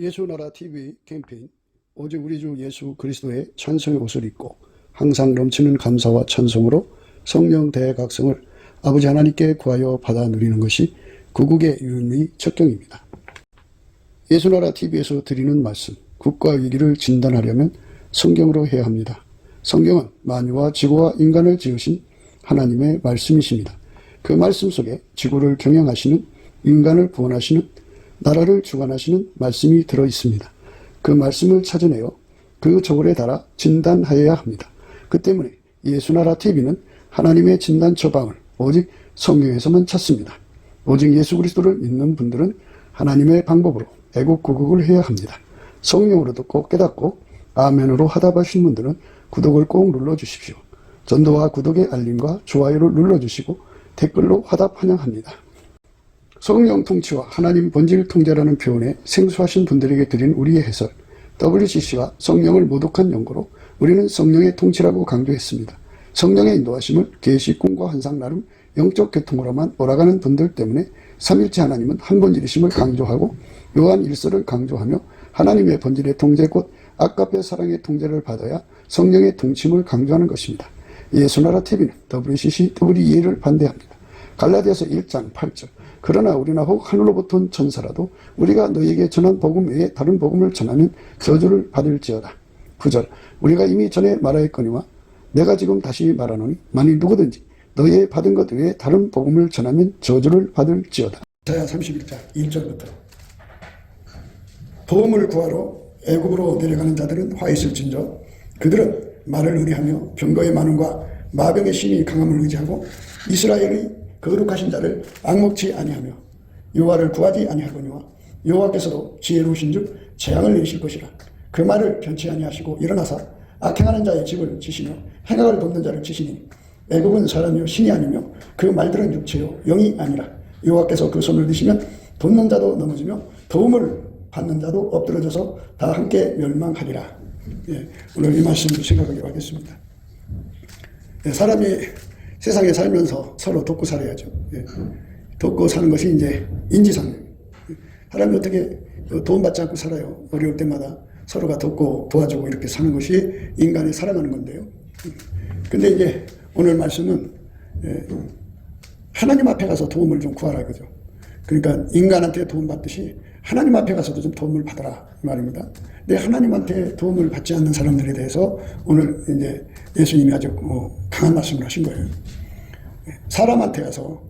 예수나라 TV 캠페인 오직 우리 주 예수 그리스도의 찬송의 옷을 입고 항상 넘치는 감사와 찬송으로 성령 대각성을 아버지 하나님께 구하여 받아 누리는 것이 구국의 유일의 척경입니다. 예수나라 TV에서 드리는 말씀, 국가 위기를 진단하려면 성경으로 해야 합니다. 성경은 만유와 지구와 인간을 지으신 하나님의 말씀이십니다. 그 말씀 속에 지구를 경영하시는, 인간을 구원하시는, 나라를 주관하시는 말씀이 들어있습니다. 그 말씀을 찾아내어 그 저울에 달아 진단하여야 합니다. 그 때문에 예수나라 TV는 하나님의 진단 처방을 오직 성경에서만 찾습니다. 오직 예수 그리스도를 믿는 분들은 하나님의 방법으로 애국구국을 해야 합니다. 성령으로 듣고 깨닫고 아멘으로 화답하신 분들은 구독을 꼭 눌러주십시오. 전도와 구독의 알림과 좋아요를 눌러주시고 댓글로 화답 환영합니다. 성령 통치와 하나님 본질 통제라는 표현에 생소하신 분들에게 드린 우리의 해설, WCC가 성령을 모독한 연고로 우리는 성령의 통치라고 강조했습니다. 성령의 인도하심을 계시, 꿈과 환상 나름 영적 계통으로만 몰아가는 분들 때문에 삼일체 하나님은 한 본질이심을 강조하고 요한 1서를 강조하며 하나님의 본질의 통제 곧 아까페 사랑의 통제를 받아야 성령의 통치임을 강조하는 것입니다. 예수나라 TV는 WCC, WEA를 반대합니다. 갈라디아서 1장 8절 그러나 우리나 혹 하늘로부터 온 천사라도 우리가 너희에게 전한 복음 외에 다른 복음을 전하면 저주를 받을지어다. 9절 우리가 이미 전에 말하였거니와 내가 지금 다시 말하노니 만일 누구든지 너희의 받은 것 외에 다른 복음을 전하면 저주를 받을지어다. 이사야 31장 1절부터 도움을 구하러 애굽으로 내려가는 자들은 화 있을진저 그들은 말을 의뢰하며 병거의 많음과 마병의 신이 강함을 의지하고 이스라엘의 거룩하신 자를 앙목치 아니하며 여호와를 구하지 아니하거니와 여호와께서도 지혜로우신 즉 재앙을 내리실 것이라. 그 말을 변치 아니하시고 일어나사 악행하는 자의 집을 치시며 행악을 돕는 자를 치시니 애굽은 사람이요 신이 아니며 그 말들은 육체요 영이 아니라. 여호와께서 그 손을 드시면 돕는 자도 넘어지며 도움을 받는 자도 엎드러져서 다 함께 멸망하리라. 오늘 이 말씀을 생각하기로 하겠습니다. 사람이 세상에 살면서 서로 돕고 살아야죠. 돕고 사는 것이 이제 인지상정. 사람이 어떻게 도움받지 않고 살아요. 어려울 때마다 서로가 돕고 도와주고 이렇게 사는 것이 인간이 살아가는 건데요. 근데 이제 오늘 말씀은 하나님 앞에 가서 도움을 좀 구하라 이거죠. 그러니까 인간한테 도움받듯이 하나님 앞에 가서도 좀 도움을 받아라 이 말입니다. 근데 하나님한테 도움을 받지 않는 사람들에 대해서 오늘 이제 예수님이 아주 강한 말씀을 하신 거예요. 사람한테 가서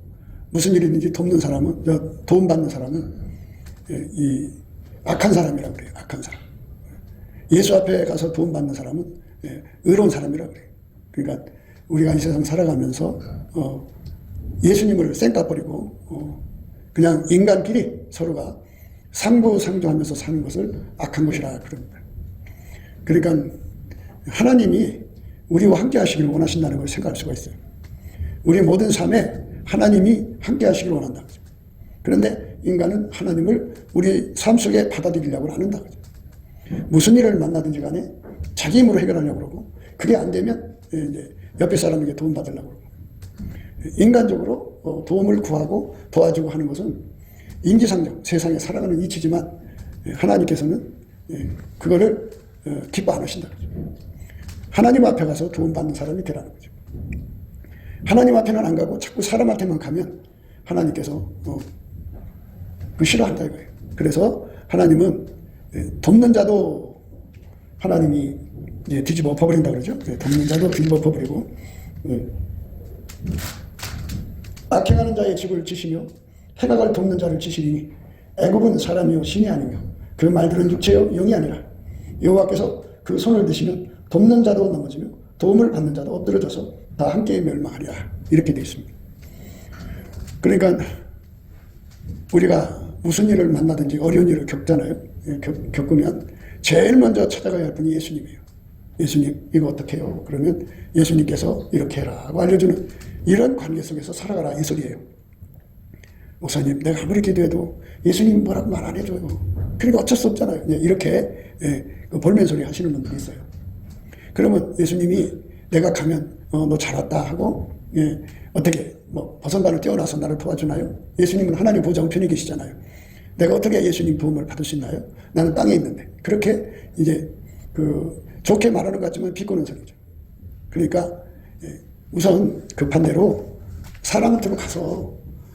무슨 일이든지 돕는 사람은, 도움받는 사람은 이 악한 사람이라고 그래요. 악한 사람. 예수 앞에 가서 도움받는 사람은 의로운 사람이라고 그래요. 그러니까 우리가 이 세상 살아가면서 예수님을 쌩까버리고 그냥 인간끼리 서로가 상부상조하면서 사는 것을 악한 것이라 그럽니다. 그러니까 하나님이 우리와 함께 하시기를 원하신다는 걸 생각할 수가 있어요. 우리 모든 삶에 하나님이 함께 하시기를 원한다. 그런데 인간은 하나님을 우리 삶 속에 받아들이려고 한다. 무슨 일을 만나든지 간에 자기 힘으로 해결하려고 그러고 그게 안 되면 이제 옆에 사람에게 도움받으려고 그러고 인간적으로 도움을 구하고 도와주고 하는 것은 인지상정, 세상에 살아가는 이치지만 하나님께서는 그거를 기뻐 안 하신다. 하나님 앞에 가서 도움받는 사람이 되라는 거죠. 하나님 앞에는 안 가고 자꾸 사람한테만 가면 하나님께서 그 싫어한다 이거예요. 그래서 하나님은 돕는 자도 하나님이 뒤집어 엎어버린다 그러죠. 돕는 자도 뒤집어 엎어버리고 악행하는 자의 집을 치시며 행악을 돕는 자를 치시니 애굽은 사람이요 신이 아니며 그 말들은 육체요 영이 아니라. 여호와께서 그 손을 드시면 돕는 자도 넘어지며 도움을 받는 자도 엎드러져서 다 함께 멸망하리라. 이렇게 되어 있습니다. 그러니까 우리가 무슨 일을 만나든지 어려운 일을 겪잖아요. 겪으면 제일 먼저 찾아가야 할 분이 예수님이에요. 예수님 이거 어떻게 해요? 그러면 예수님께서 이렇게 해라 하고 알려주는 이런 관계 속에서 살아가라 이 소리예요. 목사님 내가 아무리 기도해도 예수님 뭐라고 말 안 해줘요. 그러니까 어쩔 수 없잖아요. 이렇게 볼멘 소리 하시는 분들이 있어요. 그러면 예수님이 내가 가면 너 잘 왔다 하고 어떻게 버선발을 떼어놔서 나를 도와주나요? 예수님은 하나님 보좌 우편에 계시잖아요. 내가 어떻게 예수님 도움을 받을 수 있나요? 나는 땅에 있는데. 그렇게 이제 좋게 말하는 것 같지만 비꼬는 소리죠. 그러니까 우선 급한 대로 사람한테로 가서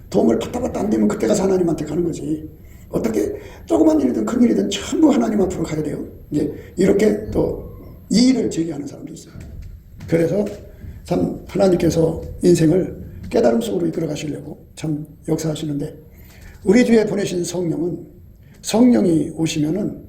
도움을 받다 안 되면 그때 가서 하나님한테 가는 거지. 어떻게 조그만 일이든 큰 일이든 전부 하나님 앞으로 가야 돼요. 이제 이렇게 또 이의를 제기하는 사람도 있어요. 그래서 참 하나님께서 인생을 깨달음 속으로 이끌어 가시려고 참 역사하시는데, 우리 주에 보내신 성령이 오시면은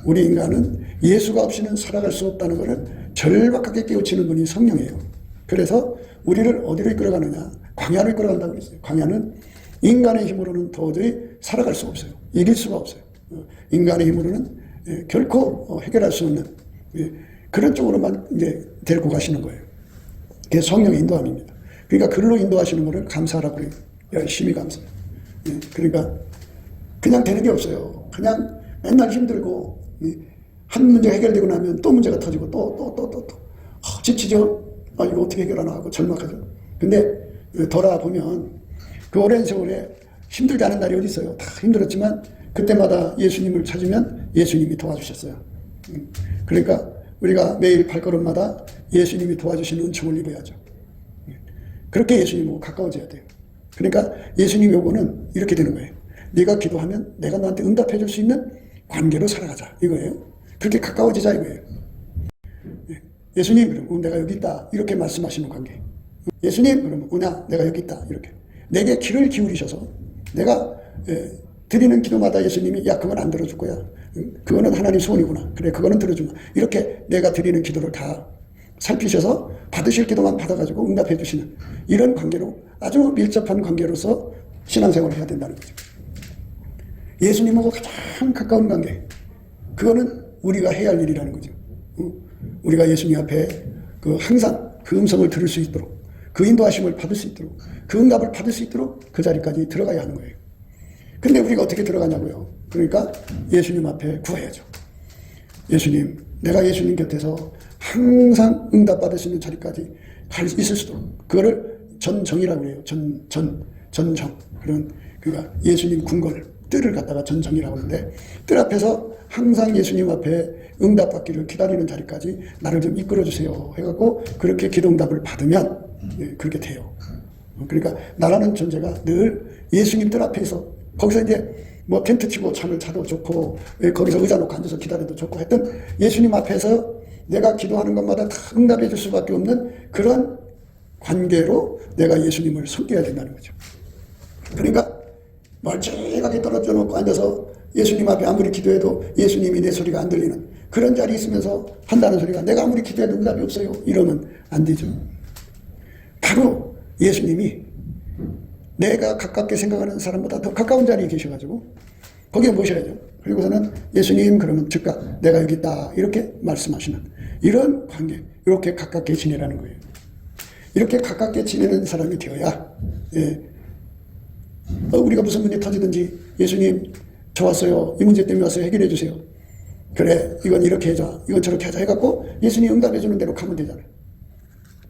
우리 인간은 예수가 없이는 살아갈 수 없다는 것을 절박하게 깨우치는 분이 성령이에요. 그래서 우리를 어디로 이끌어가느냐? 광야로 이끌어간다고 그랬어요. 광야는 인간의 힘으로는 도저히 살아갈 수가 없어요. 이길 수가 없어요. 인간의 힘으로는 결코 해결할 수 없는 그런 쪽으로만 이제 데리고 가시는 거예요. 그게 성령의 인도함입니다. 그러니까 글로 인도하시는 것을 감사하라고 그래요. 열심히 감사해요. 그러니까 그냥 되는 게 없어요. 그냥 맨날 힘들고 한 문제 해결되고 나면 또 문제가 터지고 또 지치죠. 이거 어떻게 해결하나 하고 절망하죠. 근데 돌아보면 그 오랜 세월에 힘들지 않은 날이 어디 있어요. 다 힘들었지만 그때마다 예수님을 찾으면 예수님이 도와주셨어요. 그러니까 우리가 매일 발걸음마다 예수님이 도와주시는 은총을 입어야죠. 그렇게 예수님하고 가까워져야 돼요. 그러니까 예수님 요구는 이렇게 되는 거예요. 네가 기도하면 내가 너한테 응답해 줄 수 있는 관계로 살아가자 이거예요. 그렇게 가까워지자 이거예요. 예수님, 그럼 내가 여기 있다 이렇게 말씀하시는 관계. 예수님, 그러면 은하 내가 여기 있다 이렇게 내게 귀를 기울이셔서 내가 드리는 기도마다 예수님이 야 그건 안 들어줄 거야, 그거는 하나님 소원이구나, 그래 그거는 들어주마, 이렇게 내가 드리는 기도를 다 살피셔서 받으실 기도만 받아가지고 응답해 주시는 이런 관계로, 아주 밀접한 관계로서 신앙생활을 해야 된다는 거죠. 예수님하고 가장 가까운 관계, 그거는 우리가 해야 할 일이라는 거죠. 우리가 예수님 앞에 항상 그 음성을 들을 수 있도록, 그 인도하심을 받을 수 있도록, 그 응답을 받을 수 있도록 그 자리까지 들어가야 하는 거예요. 근데 우리가 어떻게 들어가냐고요. 그러니까 예수님 앞에 구해야죠. 예수님, 내가 예수님 곁에서 항상 응답받을 수 있는 자리까지 있을 수 있도록, 그거를 전정이라고 해요. 전정. 그러니까 예수님 궁궐, 뜰을 갖다가 전정이라고 하는데, 뜰 앞에서 항상 예수님 앞에 응답받기를 기다리는 자리까지 나를 좀 이끌어주세요 해갖고 그렇게 기도응답을 받으면 그렇게 돼요. 그러니까 나라는 존재가 늘 예수님 뜰 앞에서, 거기서 이제 뭐 텐트 치고 잠을 자도 좋고 거기서 의자 놓고 앉아서 기다려도 좋고 했던 예수님 앞에서 내가 기도하는 것마다 다 응답해 줄 수밖에 없는 그런 관계로 내가 예수님을 섬겨야 된다는 거죠. 그러니까 멀찍하게 떨어져 놓고 앉아서 예수님 앞에 아무리 기도해도 예수님이 내 소리가 안 들리는 그런 자리에 있으면서 한다는 소리가 내가 아무리 기도해도 응답이 없어요 이러면 안 되죠. 바로 예수님이 내가 가깝게 생각하는 사람보다 더 가까운 자리에 계셔가지고 거기에 모셔야죠. 그리고서는 예수님, 그러면 즉각 내가 여기 있다 이렇게 말씀하시는 이런 관계, 이렇게 가깝게 지내라는 거예요. 이렇게 가깝게 지내는 사람이 되어야 우리가 무슨 문제 터지든지 예수님 저 왔어요, 이 문제 때문에 왔어요, 해결해 주세요. 그래, 이건 이렇게 하자, 이건 저렇게 하자 해갖고 예수님 응답해 주는 대로 가면 되잖아요.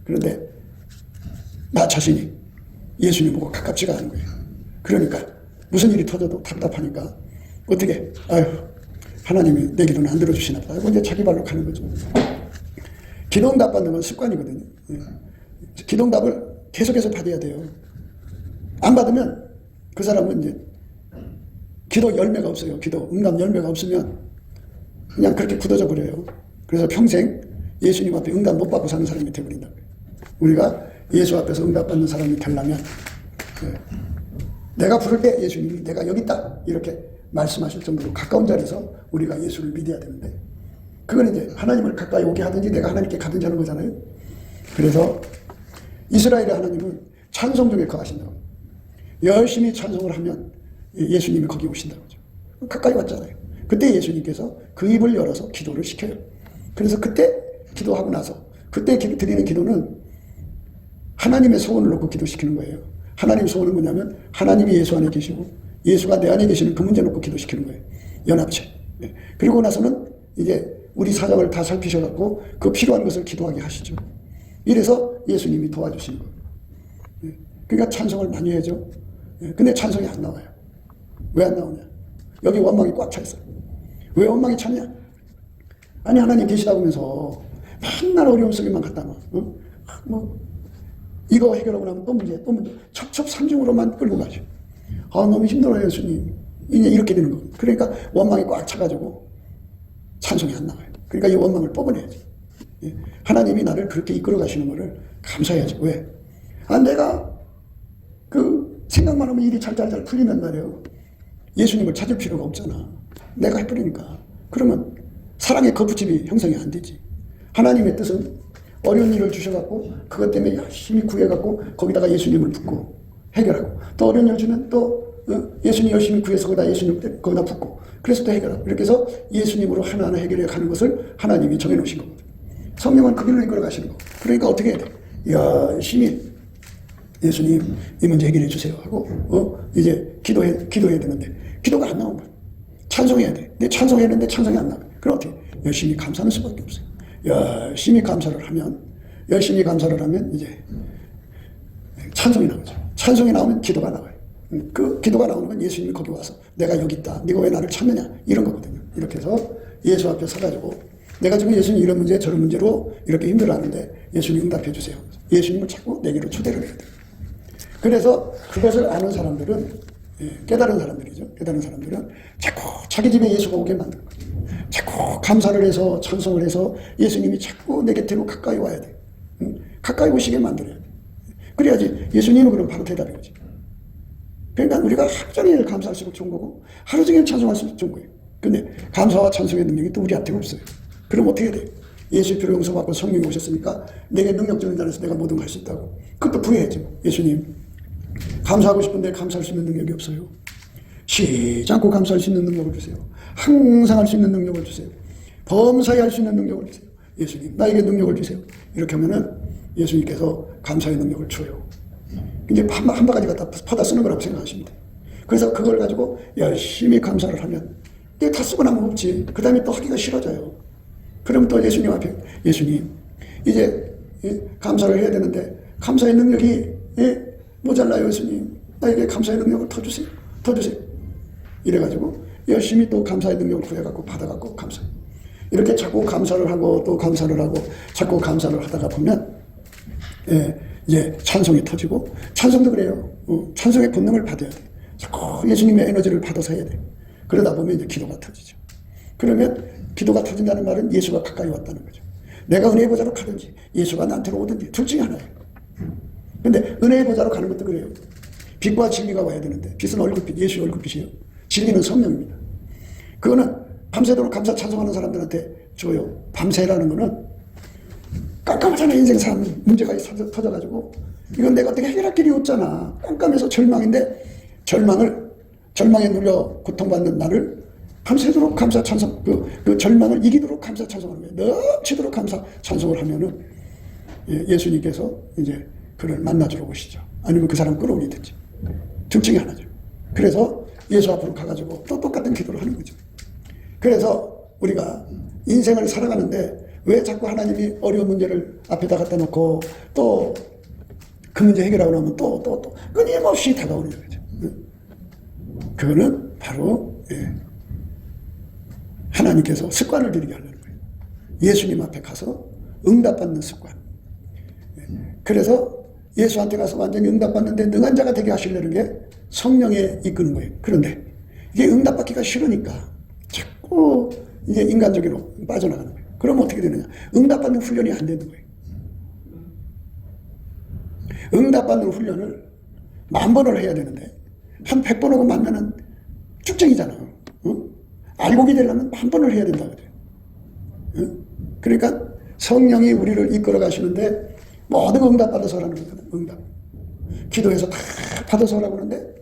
그런데 나 자신이 예수님 보고 가깝지가 않은 거예요. 그러니까 무슨 일이 터져도 답답하니까 어떻게, 하나님이 내 기도는 안 들어주시나 보다 하고 이제 자기 발로 가는 거죠. 기도응답 받는 건 습관이거든요. 기도응답을 계속해서 받아야 돼요. 안 받으면 그 사람은 이제 기도 열매가 없어요. 기도 응답 열매가 없으면 그냥 그렇게 굳어져 버려요. 그래서 평생 예수님 앞에 응답 못 받고 사는 사람이 되어버린다. 우리가 예수 앞에서 응답 받는 사람이 되려면 내가 부를 때 예수님이 내가 여기 있다 이렇게 말씀하실 정도로 가까운 자리에서 우리가 예수를 믿어야 되는데, 그건 이제 하나님을 가까이 오게 하든지 내가 하나님께 가든지 하는 거잖아요. 그래서 이스라엘의 하나님은 찬송 중에 거하신다고. 열심히 찬송을 하면 예수님이 거기 오신다고 하죠. 가까이 왔잖아요. 그때 예수님께서 그 입을 열어서 기도를 시켜요. 그래서 그때 기도하고 나서 그때 드리는 기도는 하나님의 소원을 놓고 기도시키는 거예요. 하나님의 소원은 뭐냐면 하나님이 예수 안에 계시고 예수가 내 안에 계시는 그 문제 놓고 기도시키는 거예요. 연합체. 그리고 나서는 이제 우리 사정을 다 살피셔갖고 그 필요한 것을 기도하게 하시죠. 이래서 예수님이 도와주시는 거예요. 그러니까 찬송을 많이 해야죠. 근데 찬송이 안 나와요. 왜 안 나오냐? 여기 원망이 꽉 차 있어요. 왜 원망이 찼냐? 아니 하나님 계시다고 하면서 맨날 어려움 속에만 갔다 놔. 뭐 이거 해결하고 나면 또 문제, 또 문제. 첩첩산중으로만 끌고 가죠. 너무 힘들어요, 예수님. 이제 이렇게 되는 겁니다. 그러니까 원망이 꽉 차가지고 찬송이 안 나와요. 그러니까 이 원망을 뽑아내야지. 하나님이 나를 그렇게 이끌어 가시는 거를 감사해야지. 왜? 내가 생각만 하면 일이 잘 풀리는 말이에요. 예수님을 찾을 필요가 없잖아. 내가 해버리니까. 그러면 사랑의 거푸집이 형성이 안 되지. 하나님의 뜻은 어려운 일을 주셔갖고 그것 때문에 열심히 구해갖고 거기다가 예수님을 붓고 해결하고, 또 어려운 일 주면 또 예수님 열심히 구해서 거기다 예수님 거기다 붓고, 그래서 또 해결하고, 이렇게 해서 예수님으로 하나하나 해결해 가는 것을 하나님이 정해놓으신 겁니다. 성령은 그 길로 이끌어 가시는 거. 그러니까 어떻게 해야 돼? 열심히 예수님 이 문제 해결해 주세요 하고 이제 기도해야 되는데 기도가 안 나온 거야. 찬송해야 돼. 근데 찬송했는데 찬송이 안 나와. 그럼 어떻게? 열심히 감사하는 수밖에 없어요. 열심히 감사를 하면 이제 찬송이 나오죠. 찬송이 나오면 기도가 나와요. 그 기도가 나오는 건 예수님이 거기 와서 내가 여기 있다, 네가 왜 나를 찾느냐, 이런 거거든요. 이렇게 해서 예수 앞에 서가지고 내가 지금 예수님 이런 문제 저런 문제로 이렇게 힘들어하는데 예수님 응답해 주세요. 예수님을 자꾸 내게로 초대를 해야 돼요. 그래서 그것을 아는 사람들은, 깨달은 사람들이죠. 깨달은 사람들은 자꾸 자기 집에 예수가 오게 만드는 거죠. 자꾸 감사를 해서 찬송을 해서 예수님이 자꾸 내 곁으로 가까이 와야 돼. 가까이 오시게 만들어야 돼. 그래야지 예수님은 그럼 바로 대답이 오지. 그러니까 우리가 하루 종일 감사할수록 좋은 거고 하루 종일 찬송할수록 좋은 거예요. 근데 감사와 찬송의 능력이 또 우리한테 없어요. 그럼 어떻게 돼? 예수 피로 용서받고 성령이 오셨으니까 내게 능력 주는 자라서 내가 뭐든 할 수 있다고. 그것도 구해야죠. 예수님, 감사하고 싶은데 감사할 수 있는 능력이 없어요. 쉬지 않고 감사할 수 있는 능력을 주세요. 항상 할 수 있는 능력을 주세요. 범사에 할 수 있는 능력을 주세요. 예수님, 나에게 능력을 주세요. 이렇게 하면은 예수님께서 감사의 능력을 줘요. 이제 한 바가지 갖다 퍼다 쓰는 거라고 생각하시면 돼요. 그래서 그걸 가지고 열심히 감사를 하면 이게 다 쓰고 나면 없지. 그 다음에 또 하기가 싫어져요. 그러면 또 예수님 앞에, 예수님, 이제 감사를 해야 되는데 감사의 능력이 모자라요. 예수님, 나에게 감사의 능력을 더 주세요. 더 주세요. 이래가지고 열심히 또 감사의 능력을 구해갖고 받아갖고 감사해요. 이렇게 자꾸 감사를 하고 또 감사를 하고 자꾸 감사를 하다가 보면 이제 찬송이 터지고, 찬송도 그래요. 찬송의 권능을 받아야 돼. 자꾸 예수님의 에너지를 받아서 해야 돼. 그러다 보면 이제 기도가 터지죠. 그러면 기도가 터진다는 말은 예수가 가까이 왔다는 거죠. 내가 은혜의 보좌로 가든지 예수가 나한테로 오든지 둘 중에 하나예요. 근데 은혜의 보좌로 가는 것도 그래요. 빛과 진리가 와야 되는데 빛은 얼굴빛, 예수의 얼굴빛이에요. 진리는 성령입니다. 그거는 밤새도록 감사 찬송하는 사람들한테 줘요. 밤새라는 거는 깜깜하잖아. 인생 삶 문제가 터져가지고 이건 내가 어떻게 해결할 길이 없잖아. 깜깜해서 절망인데 절망에 눌려 고통받는 나를 밤새도록 감사 찬송, 그 절망을 이기도록 감사 찬송하는 거예요. 넘치도록 감사 찬송을 하면은 예수님께서 이제 그를 만나주러 오시죠. 아니면 그 사람 끌어오리든지. 둘 중에 하나죠. 그래서 예수 앞으로 가가지고 또 똑같은 기도를 하는 거죠. 그래서 우리가 인생을 살아가는데 왜 자꾸 하나님이 어려운 문제를 앞에다 갖다 놓고 또 그 문제 해결하고 나면 또 끊임없이 다가오는 거죠. 그거는 바로 하나님께서 습관을 들이게 하려는 거예요. 예수님 앞에 가서 응답받는 습관. 그래서 예수한테 가서 완전히 응답받는데 능한 자가 되게 하시려는 게 성령에 이끄는 거예요. 그런데 이게 응답받기가 싫으니까 자꾸 이제 인간적으로 빠져나가는 거예요. 그럼 어떻게 되느냐? 응답받는 훈련이 안 되는 거예요. 응답받는 훈련을 10,000번을 해야 되는데 한 100번 하고 만나는 쭉정이잖아. 알고기 되려면 10,000번을 해야 된다고 그래요. 그러니까 성령이 우리를 이끌어 가시는데 모든 응답받아서 하라는 거잖아요. 응답. 기도해서 다 받아서 하라고 하는데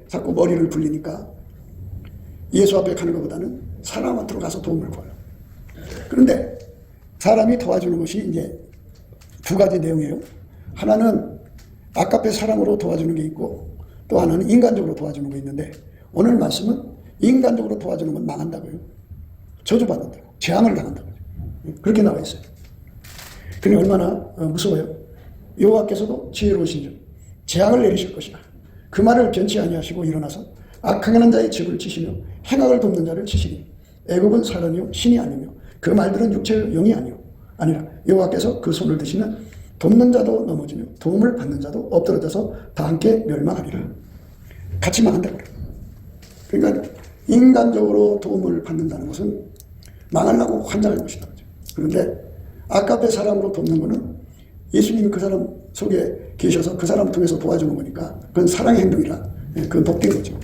자꾸 머리를 굴리니까 예수 앞에 가는 것보다는 사람한테로 가서 도움을 구해요. 그런데 사람이 도와주는 것이 이제 두 가지 내용이에요. 하나는 아까페 사랑으로 도와주는 게 있고 또 하나는 인간적으로 도와주는 게 있는데 오늘 말씀은 인간적으로 도와주는 건 망한다고요. 저주받는다고. 재앙을 당한다고. 그렇게 나와 있어요. 그게 얼마나 무서워요. 여호와께서도 지혜로우신 줄 재앙을 내리실 것이라 그 말을 변치 아니하시고 일어나서 악행하는 자의 집을 치시며 행악을 돕는 자를 치시니 애굽은 사람이요 신이 아니며 그 말들은 육체의 영이 아니라 여호와께서 그 손을 드시면 돕는 자도 넘어지며 도움을 받는 자도 엎드러져서 다 함께 멸망하리라. 같이 망한다고 그래요. 그러니까 인간적으로 도움을 받는다는 것은 망하려고 환장하는 것이다. 그런데 아깝의 사람으로 돕는 것은 예수님이 그 사람 속에 계셔서 그 사람을 통해서 도와주는 거니까 그건 사랑의 행동이라 그건 복된 거죠.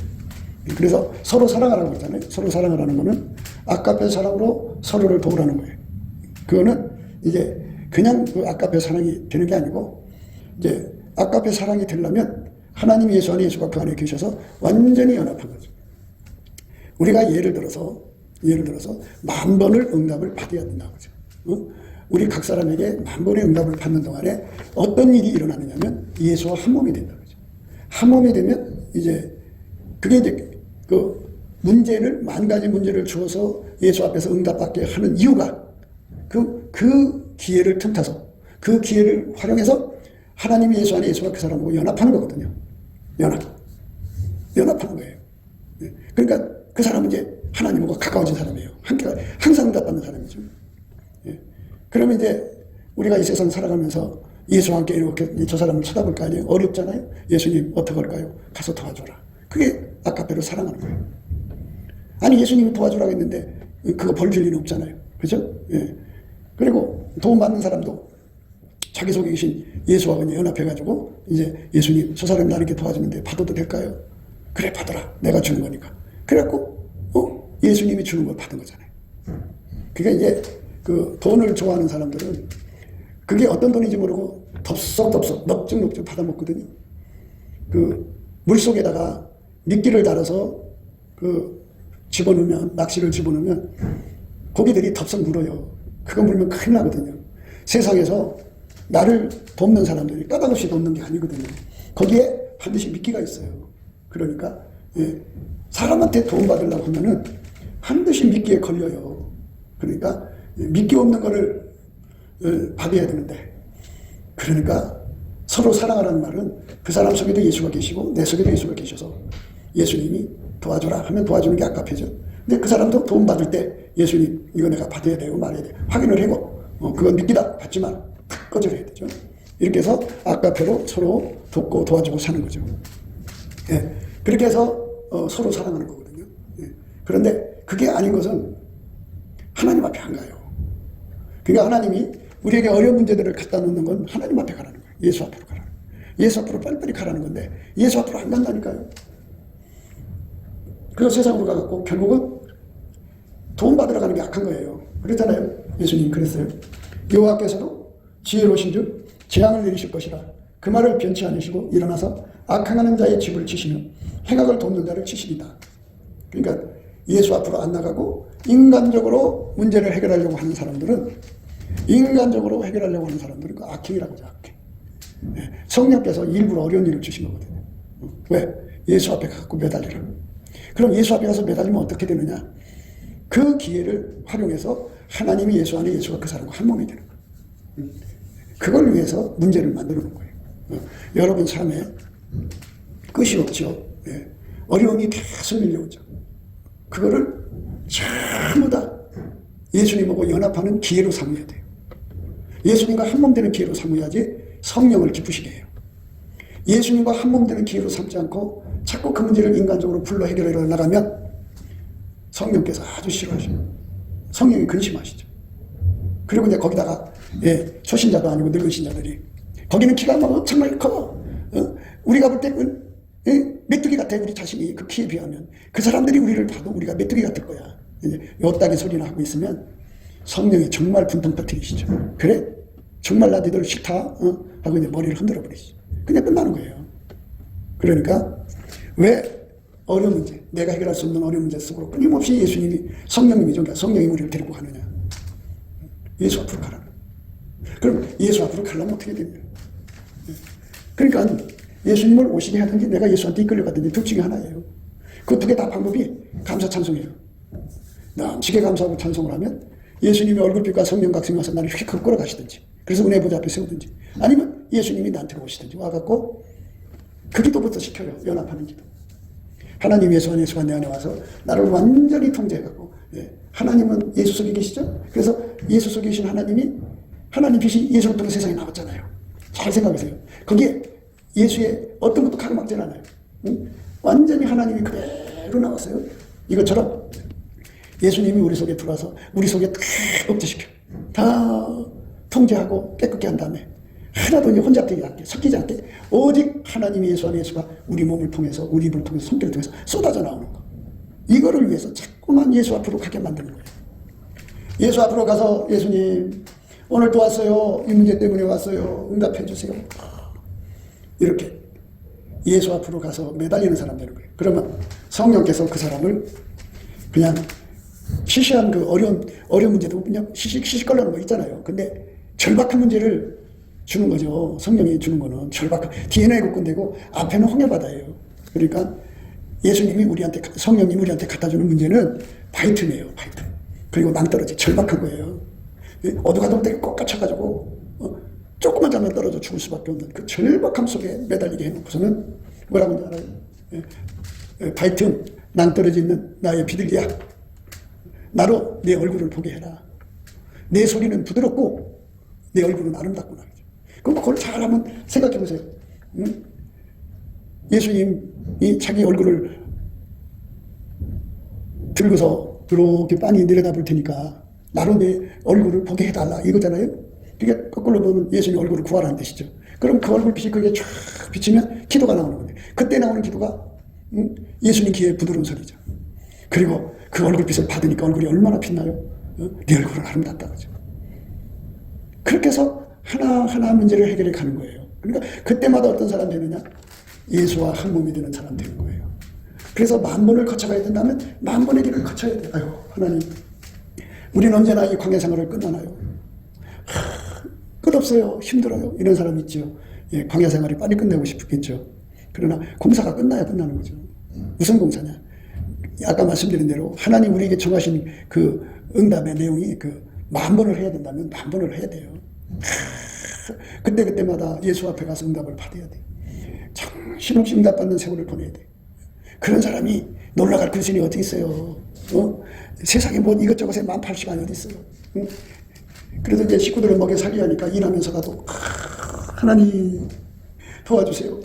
그래서 서로 사랑하라고 했잖아요. 서로 사랑하라는 거는 아깝의 사랑으로 서로를 도우라는 거예요. 그거는 이제 그냥 그 아깝의 사랑이 되는 게 아니고 이제 아깝의 사랑이 되려면 하나님 예수 안에 예수가 그 안에 계셔서 완전히 연합한 거죠. 우리가 예를 들어서 10,000번을 응답을 받아야 된다고 하죠. 우리 각 사람에게 10,000번의 응답을 받는 동안에 어떤 일이 일어나느냐면 예수와 한 몸이 된다고 하죠. 한 몸이 되면 이제 그게 이제 그 문제를 10,000가지 문제를 주어서 예수 앞에서 응답받게 하는 이유가 그 기회를 틈타서 그 기회를 활용해서 하나님이 예수 안에 예수가 그 사람하고 연합하는 거거든요. 연합하는 거예요. 그러니까 그 사람은 이제 하나님과 가까워진 사람이에요. 항상 응답받는 사람이죠. 그러면 이제 우리가 이 세상 살아가면서 예수와 함께 이렇게 저 사람을 쳐다볼 거 아니에요. 어렵잖아요. 예수님 어떻게 할까요? 가서 도와줘라. 그게 아까페로 사랑하는 거예요. 아니 예수님이 도와주라고 했는데 그거 벌 줄 일은 없잖아요. 그죠? 그리고 도움받는 사람도 자기 속에 계신 예수와 그냥 연합해가지고 이제 예수님 저 사람이 나를 이렇게 도와주는데 받아도 될까요? 그래 받아라. 내가 주는 거니까. 그래갖고 예수님이 주는 걸 받은 거잖아요. 그게 이제 그 돈을 좋아하는 사람들은 그게 어떤 돈인지 모르고 덥석덥석 넙죽넙죽 받아먹거든요. 그 물속에다가 미끼를 달아서 그 집어넣으면 낚시를 집어넣으면 고기들이 덥석 물어요. 그거 물면 큰일 나거든요. 세상에서 나를 돕는 사람들이 까닭없이 돕는 게 아니거든요. 거기에 반드시 미끼가 있어요. 그러니까 사람한테 도움받으려고 하면은 반드시 미끼에 걸려요. 그러니까 미끼 없는 거를 받아야 되는데 그러니까 서로 사랑하라는 말은 그 사람 속에도 예수가 계시고 내 속에도 예수가 계셔서 예수님이 도와줘라 하면 도와주는 게 아깝해져. 근데 그 사람도 도움받을 때 예수님 이거 내가 받아야 되고 말해야 돼. 확인을 하고 그건 믿기다 받지만 거절해야 되죠. 이렇게 해서 아까페로 서로 돕고 도와주고 사는 거죠. 그렇게 해서 서로 사랑하는 거거든요. 그런데 그게 아닌 것은 하나님 앞에 안 가요. 그러니까 하나님이 우리에게 어려운 문제들을 갖다 놓는 건 하나님 앞에 가라는 거예요. 예수 앞으로 가라는 거예요. 예수 앞으로 빨리빨리 가라는 건데 예수 앞으로 안 간다니까요. 그래서 세상으로 가갖고 결국은 도움받으러 가는 게 악한 거예요. 그랬잖아요. 예수님 그랬어요. 여호와께서도 지혜로우신 줄 재앙을 내리실 것이라 그 말을 변치 않으시고 일어나서 악행하는 자의 집을 치시며 행악을 돕는 자를 치시리다. 그러니까 예수 앞으로 안 나가고 인간적으로 문제를 해결하려고 하는 사람들은 그 악행이라고 하죠. 악행. 성령께서 일부러 어려운 일을 주신 거거든요. 왜? 예수 앞에 가서 매달리라. 그럼 예수 앞에 가서 매달리면 어떻게 되느냐? 그 기회를 활용해서 하나님이 예수 안에 예수가 그 사람과 한 몸이 되는 거예요. 그걸 위해서 문제를 만들어 놓은 거예요. 여러분 삶에 끝이 없죠. 어려움이 계속 밀려오죠. 그거를 전부 다 예수님하고 연합하는 기회로 삼아야 돼요. 예수님과 한 몸 되는 기회로 삼아야지 성령을 기쁘시게 해요. 예수님과 한 몸 되는 기회로 삼지 않고 자꾸 그 문제를 인간적으로 불러 해결해 나가면 성령께서 아주 싫어하셔요. 성령이 근심하시죠. 그리고 이제 거기다가 초신자도 아니고 늙은 신자들이 거기는 키가 막 정말 커. 우리가 볼 때는 메뚜기 같아. 우리 자신이 그 키에 비하면 그 사람들이 우리를 봐도 우리가 메뚜기 같을 거야. 이제 요따기 소리나 하고 있으면 성령이 정말 분통 터뜨리시죠. 그래? 정말 나 니들 싫다. 하고 이제 머리를 흔들어 버리시죠. 그냥 끝나는 거예요. 그러니까 왜 어려운 문제, 내가 해결할 수 없는 어려운 문제 속으로 끊임없이 예수님이 성령님이죠. 그러니까 성령이 우리를 데리고 가느냐. 예수 앞으로 가라. 그럼 예수 앞으로 가려면 어떻게 됩니까? 그러니까 예수님을 오시게 하든지 내가 예수한테 이끌려가든지 둘 중에 하나예요. 그 두 개 다 방법이 감사 찬송이에요. 남치게 감사하고 찬송을 하면 예수님의 얼굴빛과 성령 각성이 와서 나를 휙 끌어 가시든지 그래서 은혜 보좌 앞에 세우든지 아니면 예수님이 나한테 오시든지 와갖고 그 기도부터 시켜요. 연합하는 기도. 하나님 예수 안에 예수가 내 안에 와서 나를 완전히 통제해갖고, 예. 하나님은 예수 속에 계시죠? 그래서 예수 속에 계신 하나님 빛이 예수를 통해 세상에 나왔잖아요. 잘 생각하세요. 거기에 예수의 어떤 것도 가로막질 않아요. 응? 완전히 하나님이 그대로 나왔어요. 이것처럼 예수님이 우리 속에 들어와서 우리 속에 다 억제시켜. 다 통제하고 깨끗게 한 다음에 하나도 혼잡되지 않게, 섞이지 않게 오직 하나님이 예수 안에 예수가 우리 몸을 통해서, 우리 입을 통해서, 손길을 통해서 쏟아져 나오는 거. 이거를 위해서 자꾸만 예수 앞으로 가게 만드는 거예요. 예수 앞으로 가서 예수님 오늘 또 왔어요. 이 문제 때문에 왔어요. 응답해 주세요. 이렇게 예수 앞으로 가서 매달리는 사람 되는 거예요. 그러면 성령께서 그 사람을 그냥 시시한 그 어려운 문제도 그냥 시시껄렁한 거 있잖아요. 근데 절박한 문제를 주는 거죠. 성령이 주는 거는 절박한 DNA 곡근되고 앞에는 홍해바다예요. 그러니까 예수님이 우리한테, 성령님이 우리한테 갖다 주는 문제는 바이튼이에요. 바이튼. 그리고 낭떠러지 절박한 거예요. 어두가동되게 꼭 갇혀가지고 조금만 자면 떨어져 죽을 수밖에 없는 그 절박함 속에 매달리게 해놓고서는 뭐라고 하는지 알아요? 바이튼, 낭떠러지 있는 나의 비둘기야, 나로 내 얼굴을 보게 해라. 내 소리는 부드럽고 내 얼굴은 아름답구나. 그럼 그걸 잘 한번 생각해 보세요. 응? 예수님이 자기 얼굴을 들고서 이렇게 빤히 내려다볼 테니까 나로 내 얼굴을 보게 해달라 이거잖아요. 그게 거꾸로 보면 예수님 얼굴을 구하라는 뜻이죠. 그럼 그 얼굴빛이 그게 쫙 비치면 기도가 나오는 건데, 그때 나오는 기도가 예수님 귀에 부드러운 소리죠. 그리고 그 얼굴빛을 받으니까 얼굴이 얼마나 빛나요? 네 얼굴은 아름답다 그죠. 그렇게 해서 하나하나 문제를 해결해 가는 거예요. 그러니까 그때마다 어떤 사람 되느냐? 예수와 한 몸이 되는 사람 되는 거예요. 그래서 10,000번을 거쳐가야 된다면 10,000번의 길을 거쳐야 돼요. 아유, 하나님, 우리는 언제나 이 광야 생활을 끝나나요? 끝없어요. 힘들어요. 이런 사람 있죠. 예, 광야 생활이 빨리 끝내고 싶겠죠. 그러나 공사가 끝나야 끝나는 거죠. 무슨 공사냐? 아까 말씀드린 대로 하나님 우리에게 정하신 그 응답의 내용이 그 10,000번을 해야 된다면 10,000번을 해야 돼요. 그때마다 예수 앞에 가서 응답을 받아야 돼. 정신없이 응답받는 세월을 보내야 돼. 그런 사람이 놀러갈 근신이 어디 있어요? 세상에 뭐 이것저것에 18시간이 어디 있어요? 그래도 이제 식구들을 먹여 살려야 하니까 일하면서 가도 하나님 도와주세요.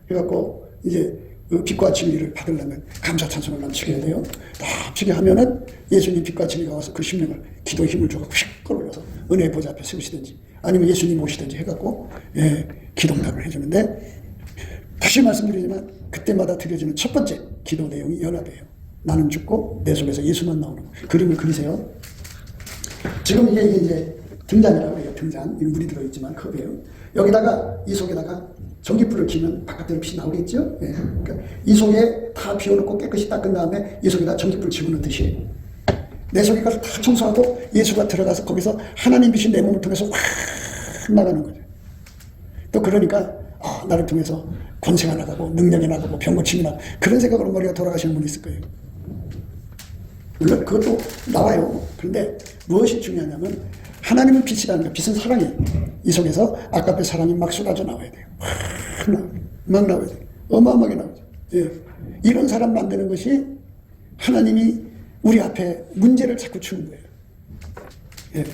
그래갖고 이제 빛과 진리를 받으려면 감사 찬송을 넘치게 해야 돼요. 넘치게 하면은 예수님 빛과 진리가 와서 그 심령을 기도 힘을 줘서 휙 끌어올려서 은혜의 보좌 앞에 세우시든지 아니면 예수님 오시든지 해갖고 기도 응답을 해주는데, 다시 말씀드리지만 그때마다 드려지는 첫 번째 기도 내용이 연합이에요. 나는 죽고 내 속에서 예수만 나오는 거. 그림을 그리세요. 지금 이게 이제 등잔이라고 해요. 등잔. 물이 들어있지만 컵이에요. 여기다가 이 속에다가 전기불을 켜면 바깥으로 빛이 나오겠죠. 예. 그러니까 이 속에 다 비워놓고 깨끗이 닦은 다음에 이 속에다 전기불 집어넣듯이 내 속에 가서 다 청소하고 예수가 들어가서 거기서 하나님 빛이 내 몸을 통해서 확 나가는 거죠. 또 그러니까 나를 통해서 권세가 나가고 능력이 나가고 병 고침이 나가고 그런 생각으로 머리가 돌아가시는 분이 있을 거예요. 물론 그것도 나와요. 그런데 무엇이 중요하냐면 하나님은 빛이라는 거, 빛은 사랑이에요. 이 속에서 아까의 사랑이 막 쏟아져 나와야 돼요. 막 나와야 돼요. 어마어마하게 나오죠. 예. 이런 사람 만드는 것이 하나님이 우리 앞에 문제를 자꾸 주는 거예요. 예.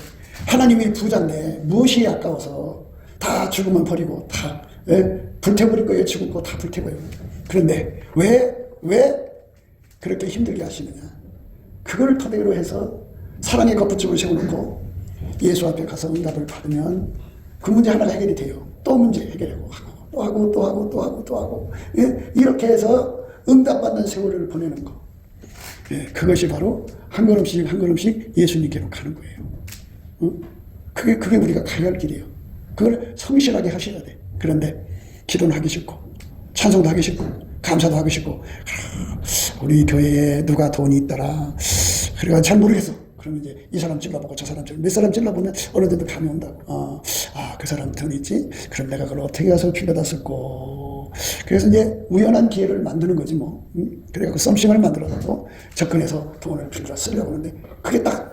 하나님이 부자인데 무엇이 아까워서 다 죽으면 버리고 다 불태버릴 거예요. 죽을 거 다 불태워요. 그런데 왜 그렇게 힘들게 하시느냐? 그걸 토대로 해서 사랑의 거푸집을 세워놓고 예수 앞에 가서 응답을 받으면 그 문제 하나가 해결이 돼요. 또 문제 해결하고 또 하고 또 하고 또 하고 또 하고 이렇게 해서 응답받는 세월을 보내는 거. 그것이 바로 한 걸음씩 한 걸음씩 예수님께로 가는 거예요. 그게 우리가 가야 할 길이에요. 그걸 성실하게 하셔야 돼. 그런데 기도는 하기 싫고 찬송도 하기 싫고 감사도 하기 싫고 우리 교회에 누가 돈이 있더라. 그래가 잘 모르겠어. 그러면 이제 이 사람 찔러보고 저 사람 몇 사람 찔러보면 어느 정도 감이 온다고. 그 사람 돈이 있지? 그럼 내가 그걸 어떻게 가서 빌려다 쓸고. 그래서 이제 우연한 기회를 만드는 거지 뭐. 그래갖고 썸씽을 만들어갖고 접근해서 돈을 빌려 쓰려고 하는데 그게 딱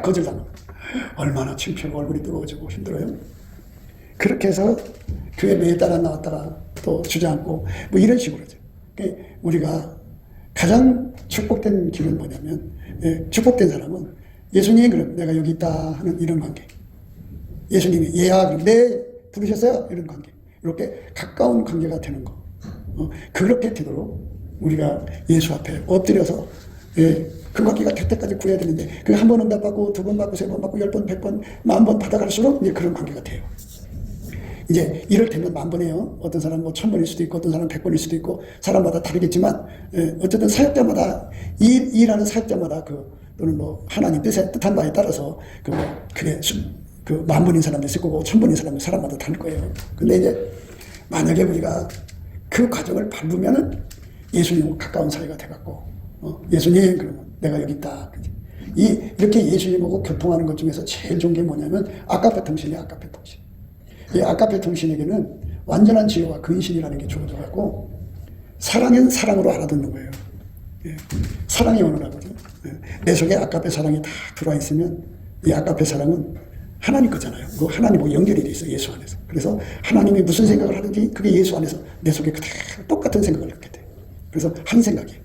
거절당하는 거야. 얼마나 창피하고 얼굴이 뜨거워지고 힘들어요. 그렇게 해서 교회 매달 안 나왔다가 또 주저앉고 뭐 이런 식으로죠. 우리가 가장 축복된 길은 뭐냐면, 축복된 사람은 예수님 그럼 내가 여기 있다 하는 이런 관계. 예수님이 얘야 그럼 네 부르셨어요 이런 관계. 이렇게 가까운 관계가 되는 거. 그렇게 되도록 우리가 예수 앞에 엎드려서 그 관계가 될 때까지 구해야 되는데 그 한 번 응답받고 두 번 받고 세 번 받고 10번 100번 10,000번 받아갈수록 이제 그런 관계가 돼요. 이제 이를테면 10,000번이에요. 어떤 사람은 뭐 1,000번일 수도 있고 어떤 사람은 100번일 수도 있고 사람마다 다르겠지만 어쨌든 사역자마다 일하는 사역자마다 또는 뭐 하나님 뜻한 바에 따라서 그게 10,000번인 사람도 있을 거고 1,000번인 사람마다 다를 거예요. 근데 이제 만약에 우리가 그 과정을 밟으면은 예수님과 가까운 사이가 돼갖고 예수님 그러면 내가 여기 있다. 이렇게 예수님하고 교통하는 것 중에서 제일 좋은 게 뭐냐면 아까페 통신이에요. 아까페 통신. 이 아까페 통신에게는 완전한 지혜와 근신이라는 게 주어져갖고 사랑은 사랑으로 알아듣는 거예요. 사랑이 원어라거든요. 내 속에 아까페 사랑이 다 들어와 있으면 이 아까페 사랑은 하나님 거잖아요. 그 하나님하고 연결이 돼 있어요. 예수 안에서. 그래서 하나님이 무슨 생각을 하든지 그게 예수 안에서 내 속에 그대로 똑같은 생각을 갖게 돼요. 그래서 한 생각이에요.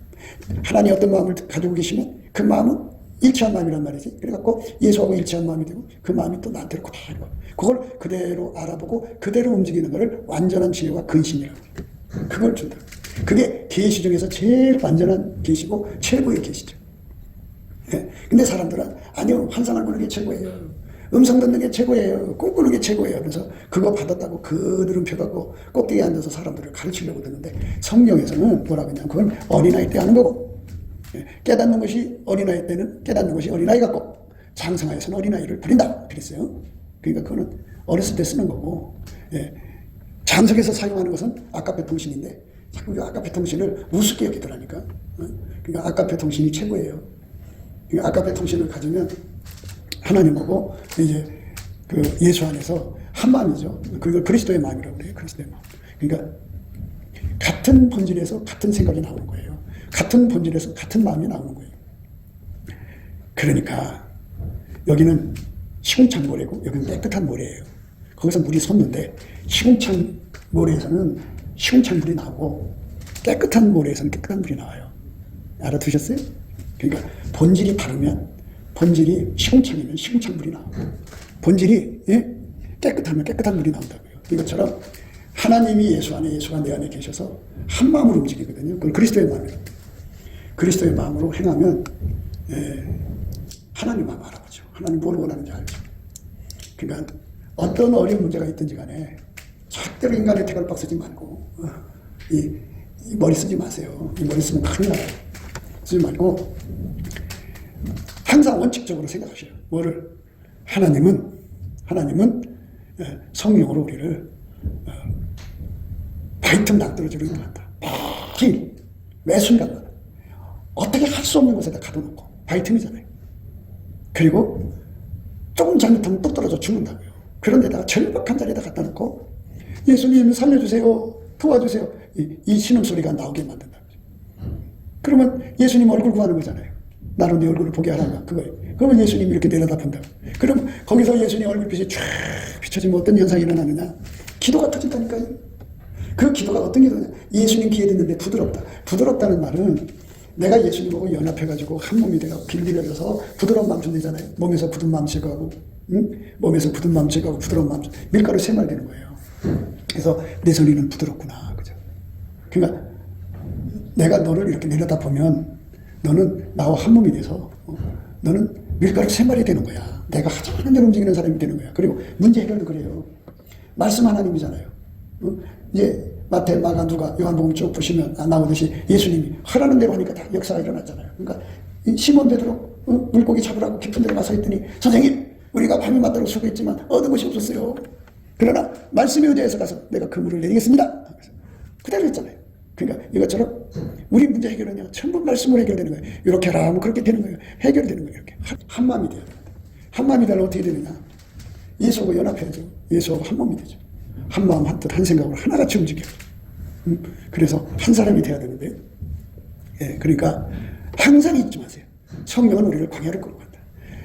하나님 어떤 마음을 가지고 계시면 그 마음은 일치한 마음이란 말이지. 그래갖고 예수하고 일치한 마음이 되고 그 마음이 또 나한테로 그대로 그걸 그대로 알아보고 그대로 움직이는 것을 완전한 지혜와 근신이라고 해요. 그걸 준다. 그게 계시 중에서 제일 완전한 계시고 최고의 계시죠. 근데 사람들은 아니요 환상을 보는 게 최고예요. 음성 듣는 게 최고예요. 꿈꾸는 게 최고예요. 그래서 그거 받았다고 그들은 펴갖고 꼭대기에 앉아서 사람들을 가르치려고 듣는데 성경에서는 뭐라고 했냐면 그건 어린아이 때 하는 거고 깨닫는 것이 어린아이 때는 깨닫는 것이 어린아이 같고 장성하여서는 어린아이를 부린다 그랬어요. 그러니까 그거는 어렸을 때 쓰는 거고 장성에서 사용하는 것은 아까페 통신인데 자꾸 그 아까페 통신을 우습게 여기더라니까. 그러니까 아까페 통신이 최고예요. 그러니까 아까페 통신을 가지면 하나님하고 이제 그 예수 안에서 한 마음이죠. 그걸 그리스도의 마음이라고 그래요. 그리스도의 마음. 그러니까 같은 본질에서 같은 생각이 나오는 거예요. 같은 본질에서 같은 마음이 나오는 거예요. 그러니까 여기는 시궁창 모래고 여기는 깨끗한 모래예요. 거기서 물이 솟는데 시궁창 모래에서는 시궁창 물이 나오고 깨끗한 모래에서는 깨끗한 물이 나와요. 알아두셨어요? 그러니까 본질이 다르면 본질이 시궁창이면 시궁창 물이 나오고 본질이 깨끗하면 깨끗한 물이 나온다고요. 이것처럼 하나님이 예수 안에 예수가 내 안에 계셔서 한 마음으로 움직이거든요. 그걸 그리스도의 마음이라고 해요. 그리스도의 마음으로 행하면 하나님 마음 알아보죠. 하나님 뭘 원하는지 알죠. 그러니까 어떤 어려운 문제가 있든지 간에 절대로 인간의 태갈박 쓰지 말고 이 머리 쓰지 마세요. 이 머리 쓰면 큰일 나요. 쓰지 말고 항상 원칙적으로 생각하셔요. 뭐를? 하나님은 성령으로 우리를 바이틈 낭떠러지로 인도한다. 매일 매 순간마다 어떻게 할 수 없는 곳에다 가둬놓고 바이틈이잖아요. 그리고 조금 잘못하면 또 떨어져 죽는다고요. 그런 데다가 절박한 자리에다 갖다 놓고 예수님 살려주세요. 도와주세요. 이 신음소리가 나오게 만든다고요. 그러면 예수님 얼굴 구하는 거잖아요. 나로 네 얼굴을 보게 하라가 그거예요. 그러면 예수님이 이렇게 내려다 본다고. 그럼 거기서 예수님 얼굴빛이 쫙 비춰지면 어떤 현상이 일어나느냐? 기도가 터진다니까요. 그 기도가 어떤 기도냐? 예수님 귀에 듣는데 부드럽다. 부드럽다는 말은 내가 예수님하고 연합해가지고 한 몸이 되고 빌빌해져서 부드러운 마음 준대잖아요. 몸에서 굳은 마음 제거하고, 몸에서 굳은 마음 제거하고 부드러운 마음, 밀가루 3말 되는 거예요. 그래서 내 소리는 부드럽구나, 그죠? 그러니까 내가 너를 이렇게 내려다 보면 너는 나와 한 몸이 돼서 너는 밀가루 3마리 되는 거야. 내가 하자는 대로 움직이는 사람이 되는 거야. 그리고 문제 해결도 그래요. 말씀 하나님이잖아요. 이제 마태, 마가, 누가, 요한복음 쭉 보시면 나오듯이 예수님이 하라는 대로 하니까 다 역사가 일어났잖아요. 그러니까 시몬 베드로 물고기 잡으라고 깊은 데로 가서 했더니 선생님 우리가 밤이 맞도록 수고했지만 얻은 것이 없었어요. 그러나 말씀에 의지해서 가서 내가 그물을 내리겠습니다. 그대로 했잖아요. 그러니까 이것처럼 우리 문제 해결은요 전부 말씀으로 해결되는 거예요. 이렇게 하라 하면 그렇게 되는 거예요. 해결되는 거예요. 이렇게 한 마음이 돼야 돼요. 한 마음이 되면 어떻게 되느냐? 예수하고 연합해야죠. 예수하고 한 몸이 되죠. 한 마음 한 뜻 한 생각으로 하나같이 움직여요. 그래서 한 사람이 돼야 되는데 그러니까 항상 잊지 마세요. 성령은 우리를 광야로 끌고 간다.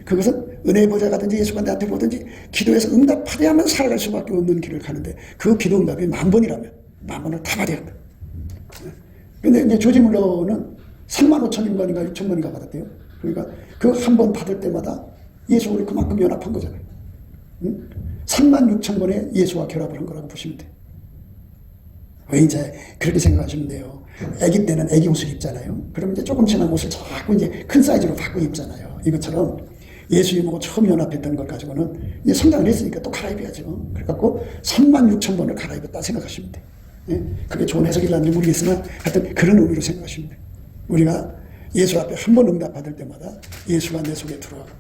그것은 은혜의 보좌가 든지 예수가 나한테 보든지 기도해서 응답하야만 살아갈 수밖에 없는 길을 가는데 그 기도 응답이 10,000번이라면 10,000번을 다 받아야 한다. 근데 이제 조지 물러는 3만 5천인가 6천 번인가 받았대요. 그러니까 그 한 번 받을 때마다 예수와 우리 그만큼 연합한 거잖아요. 응? 3만 6천 번에 예수와 결합을 한 거라고 보시면 돼요. 왜 이제 그렇게 생각하시면 돼요. 아기 때는 아기 옷을 입잖아요. 그러면 이제 조금 지난 옷을 자꾸 이제 큰 사이즈로 바꾸고 입잖아요. 이것처럼 예수님하고 처음 연합했던 걸 가지고는 이제 성장을 했으니까 또 갈아입어야죠. 그래갖고 3만 6천 번을 갈아입었다 생각하시면 돼요. 예? 그게 좋은 해석이라는지 모르겠으나 하여튼 그런 의미로 생각하시면 돼요. 우리가 예수 앞에 한 번 응답 받을 때마다 예수가 내 속에 들어가고,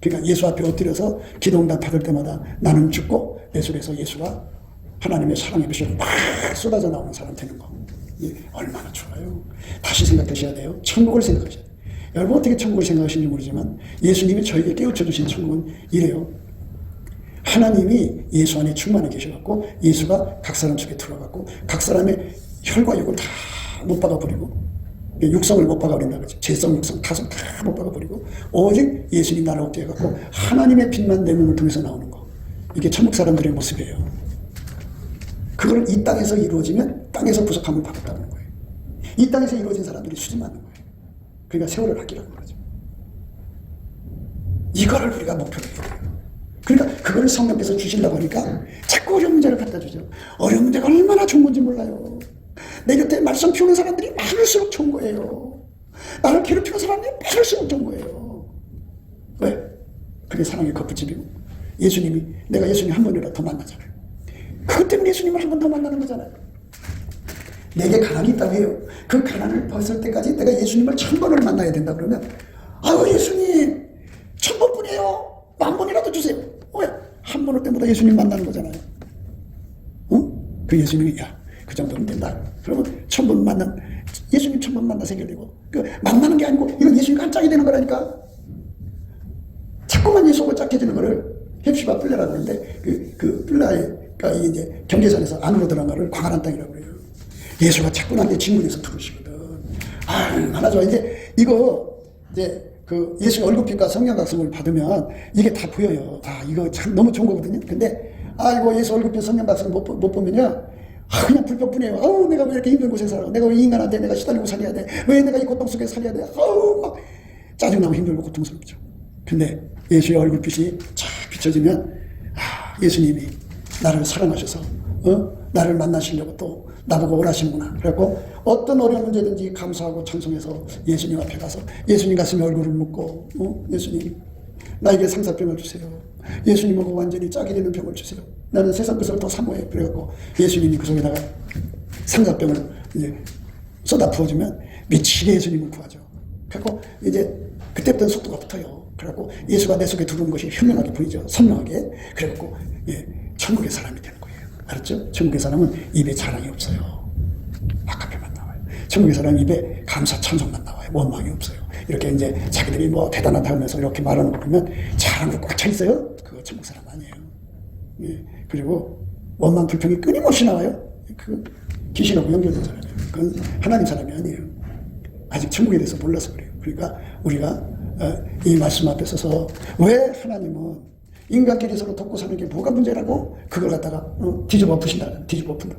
그러니까 예수 앞에 엎드려서 기도 응답 받을 때마다 나는 죽고 내 속에서 예수가 하나님의 사랑의 빛으로 막 쏟아져 나오는 사람 되는 거. 얼마나 좋아요. 다시 생각하셔야 돼요. 천국을 생각하셔야 돼요. 여러분 어떻게 천국을 생각하시는지 모르지만 예수님이 저에게 깨우쳐 주신 천국은 이래요. 하나님이 예수 안에 충만해 계셔갖고 예수가 각 사람 속에 들어가고 각 사람의 혈과 육을 다 못 박아버리고, 육성을 못 박아버린다 그러죠. 재성, 육성, 타성 다 못 박아버리고 오직 예수님 나를 얻게 해갖고 하나님의 빛만 내 눈을 통해서 나오는 거. 이게 천국 사람들의 모습이에요. 그걸 이 땅에서 이루어지면 땅에서 부족함을 받았다는 거예요. 이 땅에서 이루어진 사람들이 수지 맞는 거예요. 그러니까 세월을 아끼라는 거죠. 이거를 우리가 목표로 해요. 그러니까 그걸 성령께서 주시려고 하니까 자꾸 어려운 문제를 갖다 주죠. 어려운 문제가 얼마나 좋은 건지 몰라요. 내 곁에 말씀 피우는 사람들이 많을수록 좋은 거예요. 나를 괴롭히는 사람들이 많을수록 좋은 거예요. 왜? 그게 사랑의 거푸집이고 예수님이, 내가 예수님 한 번이라도 더 만나잖아요. 그것 때문에 예수님을 한 번 더 만나는 거잖아요. 내게 가난이 있다고 해요. 그 가난을 벗을 때까지 내가 예수님을 1000번을 만나야 된다 그러면, 아유 예수님 1000번뿐이에요. 10,000번이라도 주세요. 왜? 한 번 올 때마다 예수님 만나는 거잖아요. 그 예수님이 그 정도면 된다. 그러면 1000번 만난 예수님 1000번 만나서 해결되고, 그 만나는 게 아니고 이건 예수님과 한 짝이 되는 거라니까. 자꾸만 예수하고 짝해지는 거를 헵시바 뿔레라 그러는데 그 뿔라가 이제 경계선에서 안으로 들어간 거를 광활한 땅이라고 그래요. 예수가 자꾸 나한테 질문해서 들으시거든. 얼마나 좋아. 이제 이거 이제 그 예수 얼굴빛과 성령각성을 받으면 이게 다 보여요. 이거 참 너무 좋은 거거든요. 근데 이거 예수 얼굴빛 성령각성을 못 보면요, 그냥 불평뿐이에요. 내가 왜 이렇게 힘든 곳에 살아? 내가 왜 인간한테 내가 시달리고 살아야 돼? 왜 내가 이 고통 속에 살아야 돼? 막 짜증나고 힘들고 고통스럽죠. 근데 예수의 얼굴빛이 쫙 비춰지면 예수님이 나를 사랑하셔서 나를 만나시려고 또 나보고 오라시는구나. 그래갖고 어떤 어려운 문제든지 감사하고 찬송해서 예수님 앞에 가서 예수님 가슴에 얼굴을 묻고, 예수님 나에게 상사병을 주세요. 예수님하고 완전히 짝이 되는 병을 주세요. 나는 세상 것을 더 사모해. 그래갖고 예수님이 그 속에다가 상사병을 이제 쏟아 부어주면 미치게 예수님을 구하죠. 그래갖고 이제 그때부터 속도가 붙어요. 그래갖고 예수가 내 속에 들어오는 것이 현명하게 보이죠. 선명하게. 그래갖고 천국의 사람이 되는 거예요. 알았죠? 천국의 사람은 입에 자랑이 없어요. 아까표만 나와요. 천국의 사람은 입에 감사 찬송만 나와요. 원망이 없어요. 이렇게 이제 자기들이 뭐 대단하다 하면서 이렇게 말하는 거 보면 자랑으로 꽉 차 있어요. 그거 천국 사람 아니에요. 그리고 원망 불평이 끊임없이 나와요. 그 귀신하고 연결된 사람이에요. 그건 하나님 사람이 아니에요. 아직 천국에 대해서 몰라서 그래요. 그러니까 우리가 이 말씀 앞에 서서 왜 하나님은 인간끼리 서로 돕고 사는 게 뭐가 문제라고 그걸 갖다가 뒤집어 엎으신다. 뒤집어 엎은다.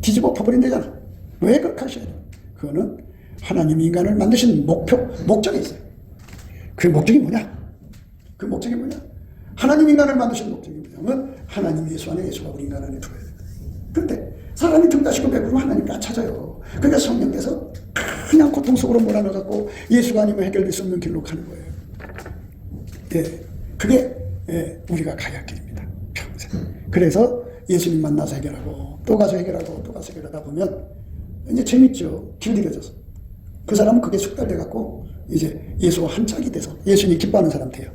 뒤집어 엎어버린다잖아. 왜 그렇게 하셔야 돼요? 그거는 하나님이 인간을 만드신 목적이 있어요. 그 목적이 뭐냐? 그 목적이 뭐냐? 하나님 인간을 만드신 목적이 뭐냐면 하나님 예수 안에, 예수가 우리 인간 안에 들어야 돼요. 그런데 사람이 등 다시고 배부르면 하나님이 안 찾아요. 그러니까 성령께서 그냥 고통 속으로 몰아넣어갖고 예수가 아니면 해결될 수 없는 길로 가는 거예요. 그게 우리가 가야 할 길입니다. 평생. 그래서 예수님 만나서 해결하고 또 가서 해결하고 또 가서 해결하다 보면 이제 재밌죠. 길들여져서. 그 사람은 그게 숙달돼갖고 이제 예수와 한 짝이 돼서 예수님 기뻐하는 사람 돼요.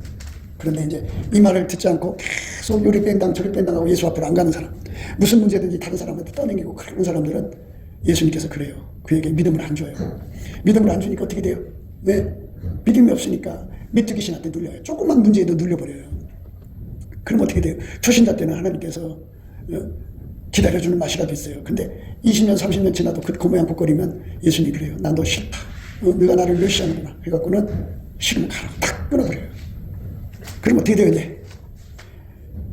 그런데 이제 이 말을 듣지 않고 계속 요리 뺑당 저리 뺑당 하고 예수 앞으로 안 가는 사람, 무슨 문제든지 다른 사람한테 떠넘기고 그런 사람들은 예수님께서 그래요. 그에게 믿음을 안 줘요. 믿음을 안 주니까 어떻게 돼요? 왜? 믿음이 없으니까 메뚜기 신한테 눌려요. 조금만 문제에도 눌려버려요. 그럼 어떻게 돼요? 초신자 때는 하나님께서 기다려주는 맛이라도 있어요. 근데 20년 30년 지나도 그 모양 복거리면 예수님이 그래요. 난 너 싫다. 네가 나를 멸시하는구나. 그래갖고는 싫으면 가라. 탁 끊어버려요. 그럼 어떻게 돼요? 이제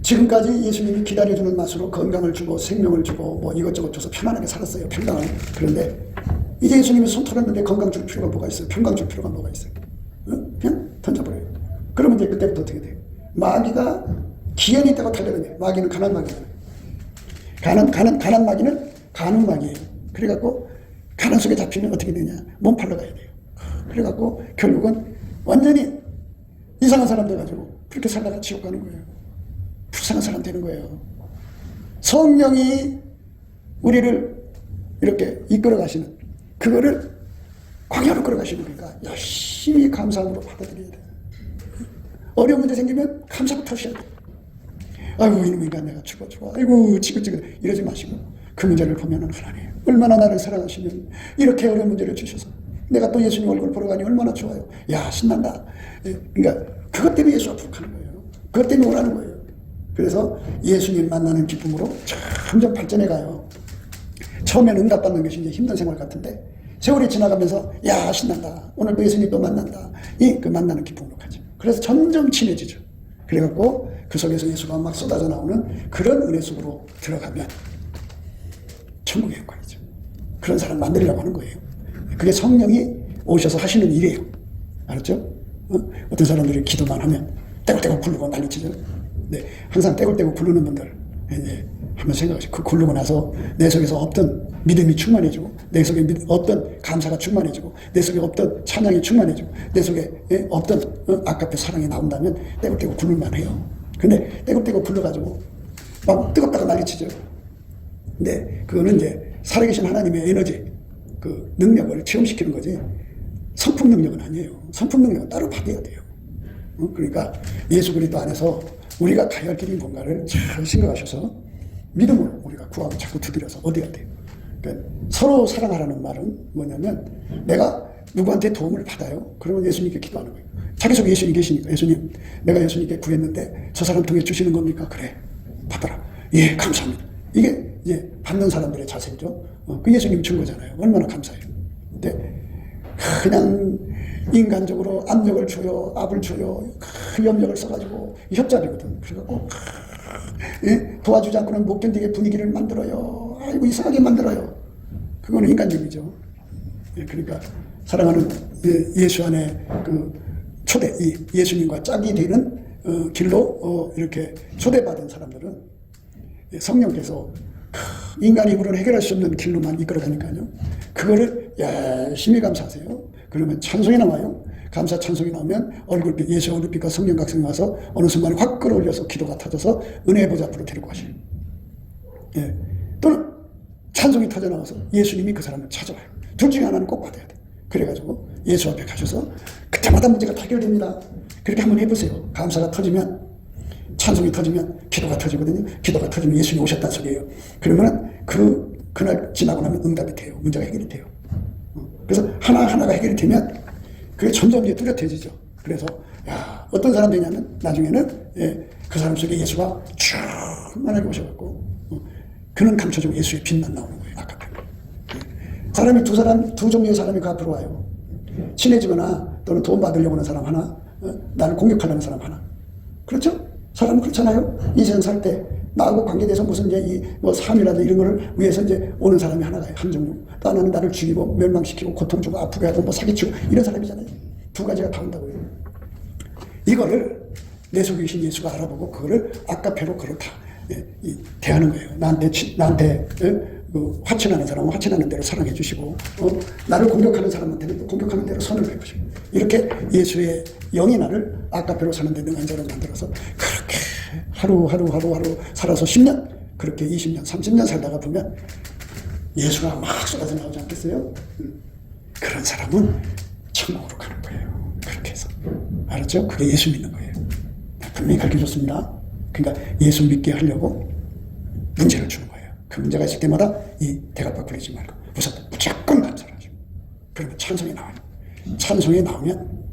지금까지 예수님이 기다려주는 맛으로 건강을 주고 생명을 주고 뭐 이것저것 줘서 편안하게 살았어요. 평강을. 그런데 이제 예수님이 손 털었는데 건강 줄 필요가 뭐가 있어요? 평강 줄 필요가 뭐가 있어요? 그냥 던져버려요. 그러면 이제 그때부터 어떻게 돼요? 마귀가 기연이 있다고 달려드네요. 마귀는 가난 마귀잖아요. 가난 마귀는 가는 마귀예요. 그래갖고 가난 속에 잡히면 어떻게 되냐? 몸팔러 가야 돼요. 그래갖고 결국은 완전히 이상한 사람 돼가지고 그렇게 살다가 지옥 가는 거예요. 불쌍한 사람 되는 거예요. 성령이 우리를 이렇게 이끌어 가시는 그거를 광야로 끌어가시는 거니까 열심히 감사함으로 받아들여야 돼요. 어려운 문제 생기면 감사부터 하셔야 돼요. 아이고 이놈 인간 내가 죽어 아이고 지긋지긋 이러지 마시고 그 문제를 보면은 하나님 얼마나 나를 사랑하시면 이렇게 어려운 문제를 주셔서 내가 또 예수님 얼굴 보러 가니 얼마나 좋아요. 야 신난다. 그러니까 그것 때문에 예수 앞으로 가는 거예요. 그것 때문에 오라는 거예요. 그래서 예수님 만나는 기쁨으로 점점 발전해 가요. 처음엔 응답받는 것이 이제 힘든 생활 같은데 세월이 지나가면서 야 신난다. 오늘 또 예수님 또 만난다. 그 만나는 기쁨으로 가죠. 그래서 점점 친해지죠. 그래갖고 그 속에서 예수가 막 쏟아져 나오는 그런 은혜 속으로 들어가면 천국의 영광이죠. 그런 사람 만들려고 하는 거예요. 그게 성령이 오셔서 하시는 일이에요. 알았죠? 어떤 사람들이 기도만 하면 떼굴떼굴 굴르고 난리치죠. 네, 항상 떼굴떼굴 굴르는 분들 이제 한번 생각하시고 그 굴르고 나서 내 속에서 없던 믿음이 충만해지고 내 속에 없던 감사가 충만해지고 내 속에 없던 찬양이 충만해지고 내 속에 없던 아깝게 사랑이 나온다면 떼굴떼굴 굴를만 해요. 근데 떼굴떼굴 굴러가지고 막 뜨겁다가 난리치죠. 근데 그거는 이제 살아계신 하나님의 에너지 그 능력을 체험시키는 거지 성품 능력은 아니에요. 성품 능력은 따로 받아야 돼요. 그러니까 예수 그리스도 안에서 우리가 가야 할 길이 뭔가를 잘 생각하셔서 믿음을 우리가 구하고 자꾸 두드려서 얻어야 돼요. 그러니까 서로 사랑하라는 말은 뭐냐면 내가 누구한테 도움을 받아요. 그러면 예수님께 기도하는 거예요. 자기 속에 예수님 계시니까 예수님 내가 예수님께 구했는데 저 사람 통해 주시는 겁니까? 그래 받아라. 예 감사합니다. 이게 이제 받는 사람들의 자세죠. 그 예수님 준 거잖아요. 얼마나 감사해요. 근데 그냥 인간적으로 압력을 줘요. 압을 줘요. 그 염력을 써가지고 협잡이거든. 그래갖고 도와주지 않고는 못 견디게 분위기를 만들어요. 아이고 이상하게 만들어요. 그거는 인간적이죠. 그러니까 사랑하는 예수 안에 그 초대, 예수님과 짝이 되는 길로 이렇게 초대받은 사람들은 성령께서 인간의 힘으로는 해결할 수 없는 길로만 이끌어가니까요. 그거를 열심히 감사하세요. 그러면 찬송이 나와요. 감사 찬송이 나오면 얼굴빛, 예수 얼굴빛과 성령 각성이 와서 어느 순간에 확 끌어올려서 기도가 터져서 은혜의 보좌 앞으로 데리고 가셔요. 예. 또는 찬송이 터져 나와서 예수님이 그 사람을 찾아와요. 둘 중에 하나는 꼭 받아야 돼. 그래가지고 예수 앞에 가셔서 그때마다 문제가 다 해결됩니다. 그렇게 한번 해보세요. 감사가 터지면 찬송이 터지면 기도가 터지거든요. 기도가 터지면 예수님이 오셨다는 소리예요. 그러면 그날 지나고 나면 응답이 돼요. 문제가 해결이 돼요. 그래서 하나하나가 해결이 되면 그게 점점 이제 뚜렷해지죠. 그래서 어떤 사람 되냐면 나중에는 그 사람 속에 예수가 충만하게 오셔갖고 그는 감춰지고 예수의 빛만 나오는 거예요. 아까 사람이 두 종류의 사람이 그 앞으로 와요. 친해지거나 또는 돈 받으려고 하는 사람 하나, 나를 공격하려는 사람 하나. 그렇죠? 사람은 그렇잖아요. 이 세상 살 때 나하고 관계돼서 무슨 이제 뭐 삶이라도 이런 거를 위해서 이제 오는 사람이 하나가 한 종류. 또 하나는 나를 죽이고 멸망시키고 고통 주고 아프게 하고 뭐 사기치고 이런 사람이잖아요. 두 가지가 다 온다고요. 이거를 내 속에 계신 예수가 알아보고 그거를 아까페로 그걸 다 대하는 거예요. 나한테 그 화친하는 사람은 화친하는 대로 사랑해 주시고 나를 공격하는 사람한테는 또 공격하는 대로 선을 베푸시고 이렇게 예수의 영이 나를 아까페로 사는 데 능한 자로 만들어서 그렇게 하루 살아서 10년 그렇게 20년 30년 살다가 보면 예수가 막 쏟아져 나오지 않겠어요? 그런 사람은 천국으로 가는 거예요. 그렇게 해서 알았죠? 그게 예수 믿는 거예요. 분명히 가르쳐줬습니다. 그러니까 예수 믿게 하려고 문제를 주는 거예요. 그 문제가 있을 때마다 이 대가박 부리지 말고 무조건 감사를 하죠. 그러면 찬송이 나와요. 찬송이 나오면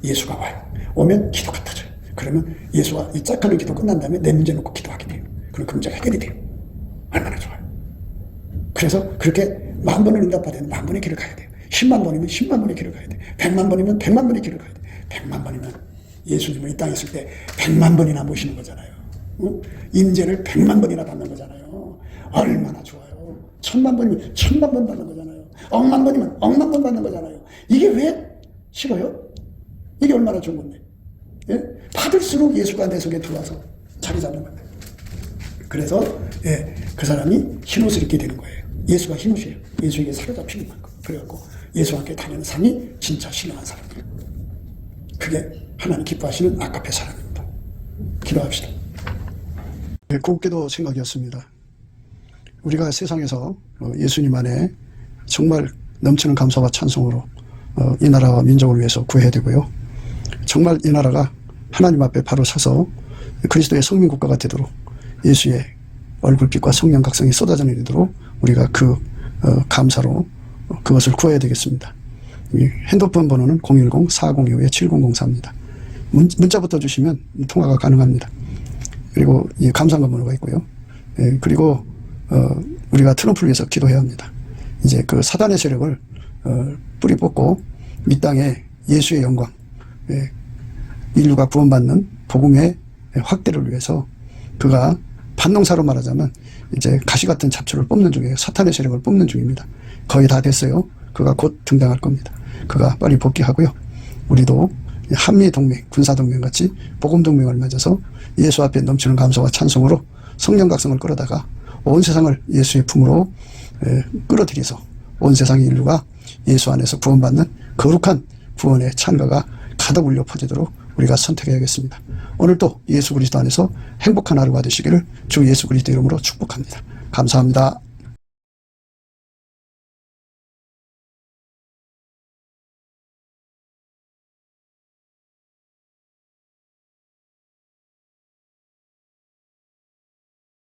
예수가 와요. 오면 기도가 터져요. 그러면 예수가 이 짝하는 기도 끝난 다음에 내 문제 놓고 기도하게 돼요. 그럼 그 문제가 해결이 돼요. 얼마나 좋아요. 그래서 그렇게 10,000번을 응답받으면 10,000번의 길을 가야 돼요. 10만 번이면 10만 번의 길을 가야 돼요. 100만 번이면 100만 번의 길을 가야 돼요. 100만 번이면 예수님을 이 땅에 있을 때 100만 번이나 모시는 거잖아요. 임재를 100만 번이나 받는 거잖아요. 얼마나 좋아요. 1000만 번이면 1000만 번 받는 거잖아요. 억만 번이면 억만 번 받는 거잖아요. 이게 왜 싫어요? 이게 얼마나 좋은 건데. 예? 받을수록 예수가 내 속에 들어와서 자리 잡는 거예요. 그래서 그 사람이 흰옷을 입게 되는 거예요. 예수가 흰옷이에요. 예수에게 사로잡히는 만큼. 그래갖고 예수와 함께 다니는 삶이 진짜 신령한 사람이에요. 그게 하나님 기뻐하시는 아가페 사랑입니다. 기도합시다. 곱게도 생각이었습니다. 우리가 세상에서 예수님 안에 정말 넘치는 감사와 찬송으로 이 나라와 민족을 위해서 구해야 되고요. 정말 이 나라가 하나님 앞에 바로 서서 그리스도의 성민국가가 되도록 예수의 얼굴빛과 성령 각성이 쏟아져 내리도록 우리가 그 감사로 그것을 구해야 되겠습니다. 핸드폰 번호는 010-4025-7004입니다. 문자부터 주시면 통화가 가능합니다. 그리고 이 감사한 번호가 있고요. 그리고 우리가 트럼프를 위해서 기도해야 합니다. 이제 그 사단의 세력을 뿌리 뽑고 이 땅에 예수의 영광, 인류가 구원받는 복음의 확대를 위해서 그가 반농사로 말하자면 이제 가시 같은 잡초를 뽑는 중이에요. 사탄의 세력을 뽑는 중입니다. 거의 다 됐어요. 그가 곧 등장할 겁니다. 그가 빨리 복귀하고요. 우리도 한미동맹, 군사동맹 같이 복음동맹을 맺어서 예수 앞에 넘치는 감사와 찬송으로 성령 각성을 끌어다가 온 세상을 예수의 품으로 끌어들여서 온 세상의 인류가 예수 안에서 구원받는 거룩한 구원의 찬가가 가득 울려 퍼지도록 우리가 선택해야겠습니다. 오늘도 예수 그리스도 안에서 행복한 하루가 되시기를 주 예수 그리스도 이름으로 축복합니다. 감사합니다.